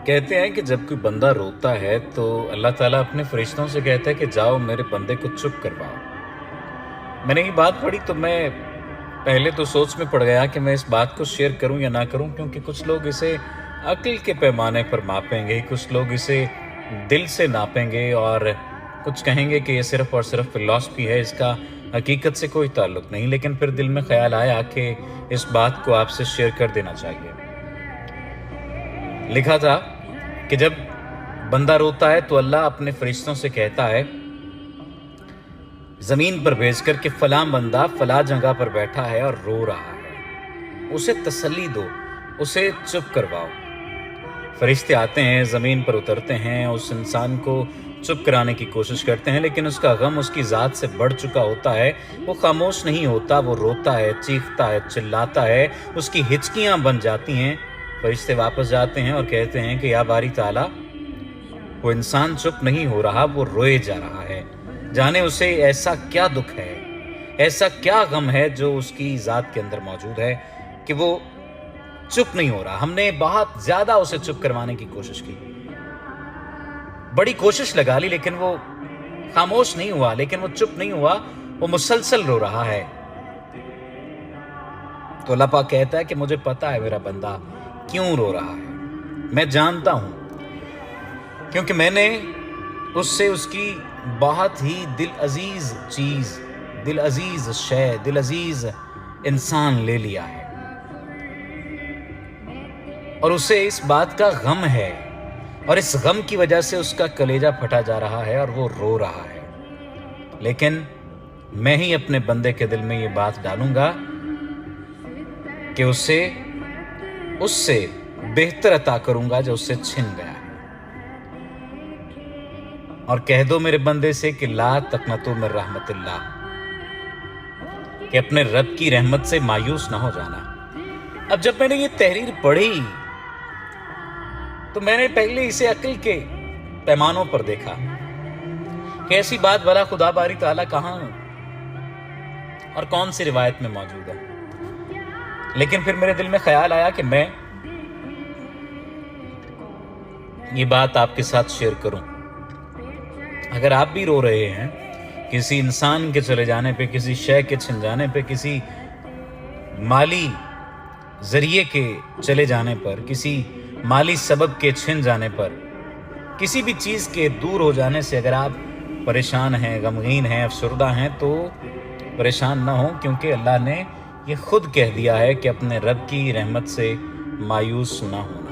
कहते हैं कि जब कोई बंदा रोता है तो अल्लाह ताला अपने फरिश्तों से कहता है कि जाओ मेरे बंदे को चुप करवाओ। मैंने ये बात पढ़ी तो मैं पहले तो सोच में पड़ गया कि मैं इस बात को शेयर करूं या ना करूं, क्योंकि कुछ लोग इसे अक्ल के पैमाने पर मापेंगे, कुछ लोग इसे दिल से नापेंगे और कुछ कहेंगे कि ये सिर्फ़ और सिर्फ फ़िलॉसफी है, इसका हकीकत से कोई ताल्लुक़ नहीं। लेकिन फिर दिल में ख़्याल आया कि इस बात को आपसे शेयर कर देना चाहिए। लिखा था कि जब बंदा रोता है तो अल्लाह अपने फरिश्तों से कहता है ज़मीन पर भेजकर कि फ़लाँ बंदा फ़लाँ जगह पर बैठा है और रो रहा है, उसे तसल्ली दो, उसे चुप करवाओ। फरिश्ते आते हैं, ज़मीन पर उतरते हैं, उस इंसान को चुप कराने की कोशिश करते हैं, लेकिन उसका गम उसकी ज़ात से बढ़ चुका होता है। वो खामोश नहीं होता, वो रोता है, चीखता है, चिल्लाता है, उसकी हिचकियाँ बन जाती हैं। फरिश्ते वापस जाते हैं और कहते हैं कि या बारी ताला, वो इंसान चुप नहीं हो रहा, वो रोए जा रहा है। जाने उसे ऐसा क्या दुख है, ऐसा क्या गम है जो उसकी ज़ात के अंदर मौजूद है कि वो चुप नहीं हो रहा। हमने बहुत ज़्यादा उसे चुप करवाने की कोशिश की, बड़ी कोशिश लगा ली, लेकिन वो खामोश नहीं हुआ, लेकिन वो चुप नहीं हुआ, वो मुसलसल रो रहा है। तो अल्लाह पाक कहता है कि मुझे पता है मेरा बंदा क्यों रो रहा है, मैं जानता हूं, क्योंकि मैंने उससे उसकी बहुत ही दिल अजीज चीज़, दिल अजीज शय, दिल अजीज इंसान ले लिया है और उसे इस बात का गम है और इस गम की वजह से उसका कलेजा फटा जा रहा है और वो रो रहा है। लेकिन मैं ही अपने बंदे के दिल में ये बात डालूंगा कि उससे बेहतर अता करूंगा जो उससे छिन गया है। और कह दो मेरे बंदे से कि ला तकनतु मिन रहमतिल्लाह, कि अपने रब की रहमत से मायूस ना हो जाना। अब जब मैंने ये तहरीर पढ़ी तो मैंने पहले इसे अक्ल के पैमानों पर देखा कि ऐसी बात भला खुदा बारी ताला कहाँ और कौन सी रिवायत में मौजूद है। लेकिन फिर मेरे दिल में ख्याल आया कि मैं ये बात आपके साथ शेयर करूं। अगर आप भी रो रहे हैं किसी इंसान के चले जाने पे, किसी शय के छिन जाने पे, किसी माली जरिए के चले जाने पर, किसी माली सबब के छिन जाने पर, किसी भी चीज़ के दूर हो जाने से अगर आप परेशान हैं, गमगीन हैं, अफसरदा हैं, तो परेशान ना हो, क्योंकि अल्लाह ने ये खुद कह दिया है कि अपने रब की रहमत से मायूस ना हो।